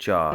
4